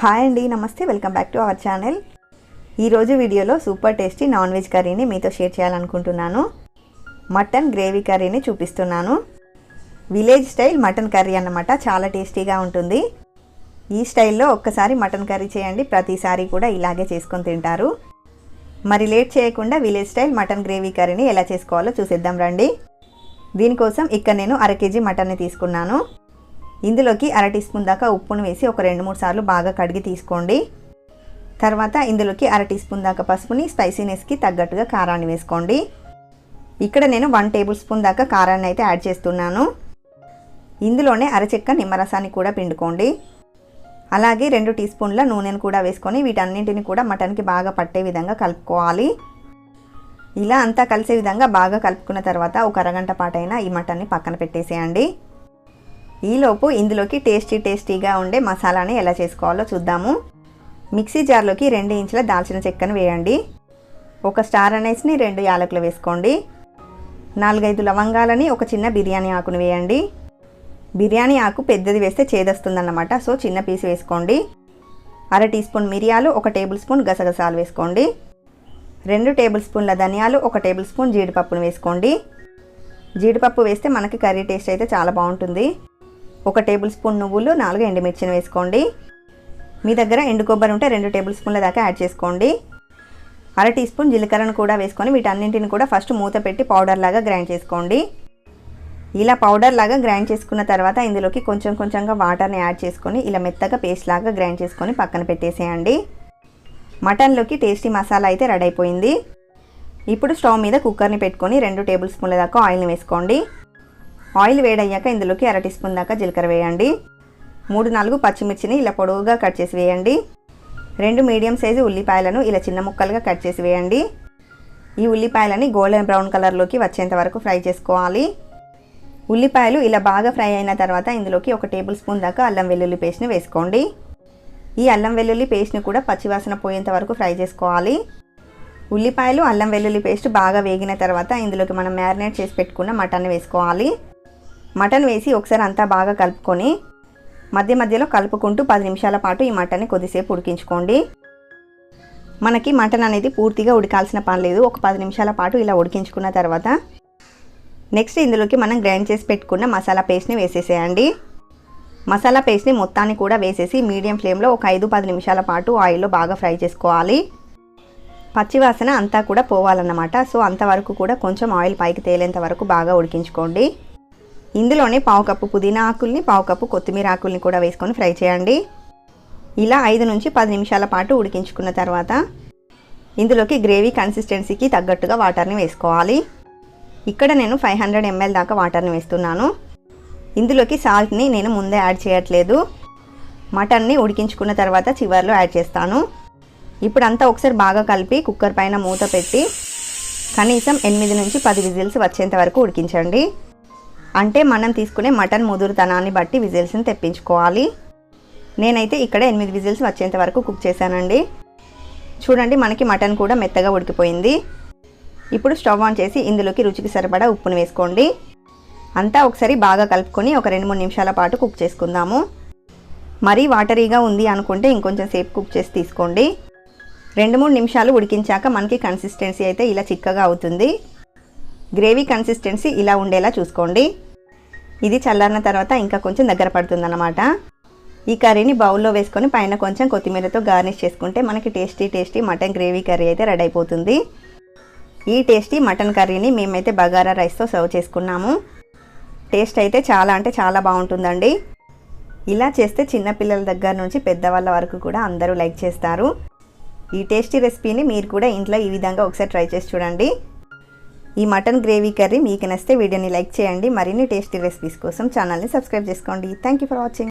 Hi అండి, నమస్తే. Welcome back to our channel. ఈరోజు వీడియోలో సూపర్ టేస్టీ నాన్ వెజ్ కర్రీని మీతో షేర్ చేయాలనుకుంటున్నాను. మటన్ గ్రేవీ కర్రీని చూపిస్తున్నాను. విలేజ్ స్టైల్ మటన్ కర్రీ అన్నమాట. చాలా టేస్టీగా ఉంటుంది. ఈ స్టైల్లో ఒక్కసారి మటన్ కర్రీ చేయండి, ప్రతిసారి కూడా ఇలాగే చేసుకొని తింటారు. మరి లేట్ చేయకుండా విలేజ్ స్టైల్ మటన్ గ్రేవీ కర్రీని ఎలా చేసుకోవాలో చూసేద్దాం రండి. దీనికోసం ఇక్కడ నేను 1/2 kg మటన్ని తీసుకున్నాను. ఇందులోకి 1/2 టీ స్పూన్ దాకా ఉప్పును వేసి ఒక 2-3 సార్లు బాగా కడిగి తీసుకోండి. తర్వాత ఇందులోకి 1/2 టీ స్పూన్ దాకా పసుపుని, స్పైసీనెస్కి తగ్గట్టుగా కారాన్ని వేసుకోండి. ఇక్కడ నేను 1 టేబుల్ స్పూన్ దాకా కారాన్ని అయితే యాడ్ చేస్తున్నాను. ఇందులోనే అరచెక్క నిమ్మరసాన్ని కూడా పిండుకోండి. అలాగే 2 టీ స్పూన్ల నూనెను కూడా వేసుకొని వీటన్నింటిని కూడా మటన్కి బాగా పట్టే విధంగా కలుపుకోవాలి. ఇలా అంతా కలిసే విధంగా బాగా కలుపుకున్న తర్వాత ఒక అరగంట పాటైనా ఈ మటన్ని పక్కన పెట్టేసేయండి. ఈలోపు ఇందులోకి టేస్టీగా ఉండే మసాలాని ఎలా చేసుకోవాలో చూద్దాము. మిక్సీ జార్లోకి 2 ఇంచుల దాల్చిన చెక్కను వేయండి. 1 స్టార్ అనీస్ని, 2 యాలకులు వేసుకోండి. 4-5 లవంగాలని, ఒక చిన్న బిర్యానీ ఆకును వేయండి. బిర్యానీ ఆకు పెద్దది వేస్తే చేదొస్తుందన్నమాట, సో చిన్న పీస్ వేసుకోండి. 1/2 టీ స్పూన్ మిరియాలు, 1 టేబుల్ స్పూన్ గసగసాలు వేసుకోండి. 2 టేబుల్ స్పూన్ల ధనియాలు, 1 టేబుల్ స్పూన్ జీడిపప్పును వేసుకోండి. జీడిపప్పు వేస్తే మనకి కర్రీ టేస్ట్ అయితే చాలా బాగుంటుంది. 1 టేబుల్ స్పూన్ నువ్వులు, 4 ఎండుమిర్చిని వేసుకోండి. మీ దగ్గర ఎండు కొబ్బరి ఉంటే 2 టేబుల్ స్పూన్ల దాకా యాడ్ చేసుకోండి. 1/2 టీ స్పూన్ జీలకర్రను కూడా వేసుకొని వీటన్నింటిని కూడా ఫస్ట్ మూత పెట్టి పౌడర్ లాగా గ్రైండ్ చేసుకోండి. ఇలా పౌడర్ లాగా గ్రైండ్ చేసుకున్న తర్వాత ఇందులోకి కొంచెంగా వాటర్ని యాడ్ చేసుకొని ఇలా మెత్తగా పేస్ట్ లాగా గ్రైండ్ చేసుకొని పక్కన పెట్టేసేయండి. మటన్లోకి టేస్టీ మసాలా అయితే రెడీ అయిపోయింది. ఇప్పుడు స్టవ్ మీద కుక్కర్ని పెట్టుకొని 2 టేబుల్ స్పూన్ల దాకా ఆయిల్ని వేసుకోండి. ఆయిల్ వేడయ్యాక ఇందులోకి 1/2 టీ స్పూన్ దాకా జీలకర్ర వేయండి. 3-4 పచ్చిమిర్చిని ఇలా పొడవుగా కట్ చేసి వేయండి. 2 మీడియం సైజు ఉల్లిపాయలను ఇలా చిన్న ముక్కలుగా కట్ చేసి వేయండి. ఈ ఉల్లిపాయలని గోల్డెన్ బ్రౌన్ కలర్లోకి వచ్చేంత వరకు ఫ్రై చేసుకోవాలి. ఉల్లిపాయలు ఇలా బాగా ఫ్రై అయిన తర్వాత ఇందులోకి 1 టేబుల్ స్పూన్ దాకా అల్లం వెల్లుల్లి పేస్ట్ని వేసుకోండి. ఈ అల్లం వెల్లుల్లి పేస్ట్ని కూడా పచ్చివాసన పోయేంత వరకు ఫ్రై చేసుకోవాలి. ఉల్లిపాయలు, అల్లం వెల్లుల్లి పేస్ట్ బాగా వేగిన తర్వాత ఇందులోకి మనం మ్యారినేట్ చేసి పెట్టుకున్న మటన్ని వేసుకోవాలి. మటన్ వేసి ఒకసారి అంతా బాగా కలుపుకొని మధ్యలో కలుపుకుంటూ 10 నిమిషాల పాటు ఈ మటన్ని కొద్దిసేపు ఉడికించుకోండి. మనకి మటన్ అనేది పూర్తిగా ఉడకాల్సిన పని లేదు. ఒక 10 నిమిషాల పాటు ఇలా ఉడికించుకున్న తర్వాత నెక్స్ట్ ఇందులోకి మనం గ్రైండ్ చేసి పెట్టుకున్న మసాలా పేస్ట్ని వేసేసేయండి. మసాలా పేస్ట్ని మొత్తాన్ని కూడా వేసేసి మీడియం ఫ్లేమ్లో ఒక 5-10 నిమిషాల పాటు ఆయిల్లో బాగా ఫ్రై చేసుకోవాలి. పచ్చివాసన అంతా కూడా పోవాలన్నమాట. సో అంతవరకు కూడా కొంచెం ఆయిల్ పైకి తేలేంత వరకు బాగా ఉడికించుకోండి. ఇందులోనే 1/2 కప్పు పుదీనా ఆకుల్ని, 1/2 కప్పు కొత్తిమీర ఆకుల్ని కూడా వేసుకొని ఫ్రై చేయండి. ఇలా 5 నుంచి 10 నిమిషాల పాటు ఉడికించుకున్న తర్వాత ఇందులోకి గ్రేవీ కన్సిస్టెన్సీకి తగ్గట్టుగా వాటర్ని వేసుకోవాలి. ఇక్కడ నేను 500 ml దాకా వాటర్ని వేస్తున్నాను. ఇందులోకి సాల్ట్ని నేను ముందే యాడ్ చేయట్లేదు. మటన్ని ఉడికించుకున్న తర్వాత చివర్లో యాడ్ చేస్తాను. ఇప్పుడు అంతా ఒకసారి బాగా కలిపి కుక్కర్ పైన మూత పెట్టి కనీసం 8 నుంచి 10 విజిల్స్ వచ్చేంత వరకు ఉడికించండి. అంటే మనం తీసుకునే మటన్ ముదురుతనాన్ని బట్టి విజిల్స్ని తెప్పించుకోవాలి. నేనైతే ఇక్కడ 8 విజిల్స్ వచ్చేంత వరకు కుక్ చేశానండి. చూడండి, మనకి మటన్ కూడా మెత్తగా ఉడికిపోయింది. ఇప్పుడు స్టవ్ ఆన్ చేసి ఇందులోకి రుచికి సరిపడా ఉప్పును వేసుకోండి. అంతా ఒకసారి బాగా కలుపుకొని ఒక 2-3 నిమిషాల పాటు కుక్ చేసుకుందాము. మరీ వాటరీగా ఉంది అనుకుంటే ఇంకొంచెం సేపు కుక్ చేసి తీసుకోండి. 2-3 నిమిషాలు ఉడికించాక మనకి కన్సిస్టెన్సీ అయితే ఇలా చిక్కగా అవుతుంది. గ్రేవీ కన్సిస్టెన్సీ ఇలా ఉండేలా చూసుకోండి. ఇది చల్లారిన తర్వాత ఇంకా కొంచెం దగ్గర పడుతుందన్నమాట. ఈ కర్రీని బౌల్లో వేసుకొని పైన కొంచెం కొత్తిమీరతో గార్నిష్ చేసుకుంటే మనకి టేస్టీ మటన్ గ్రేవీ కర్రీ అయితే రెడీ అయిపోతుంది. ఈ టేస్టీ మటన్ కర్రీని మేమైతే బగారా రైస్తో సర్వ్ చేసుకున్నాము. టేస్ట్ అయితే చాలా అంటే చాలా బాగుంటుందండి. ఇలా చేస్తే చిన్నపిల్లల దగ్గర నుంచి పెద్దవాళ్ళ వరకు కూడా అందరూ లైక్ చేస్తారు. ఈ టేస్టీ రెసిపీని మీరు కూడా ఇంట్లో ఈ విధంగా ఒకసారి ట్రై చేసి చూడండి. ఈ మటన్ గ్రేవీ కర్రీ మీకు నచ్చితే వీడియోని లైక్ చేయండి. మరిన్ని టేస్టీ రెసిపీస్ కోసం ఛానల్ని సబ్స్క్రైబ్ చేసుకోండి. Thank you for watching.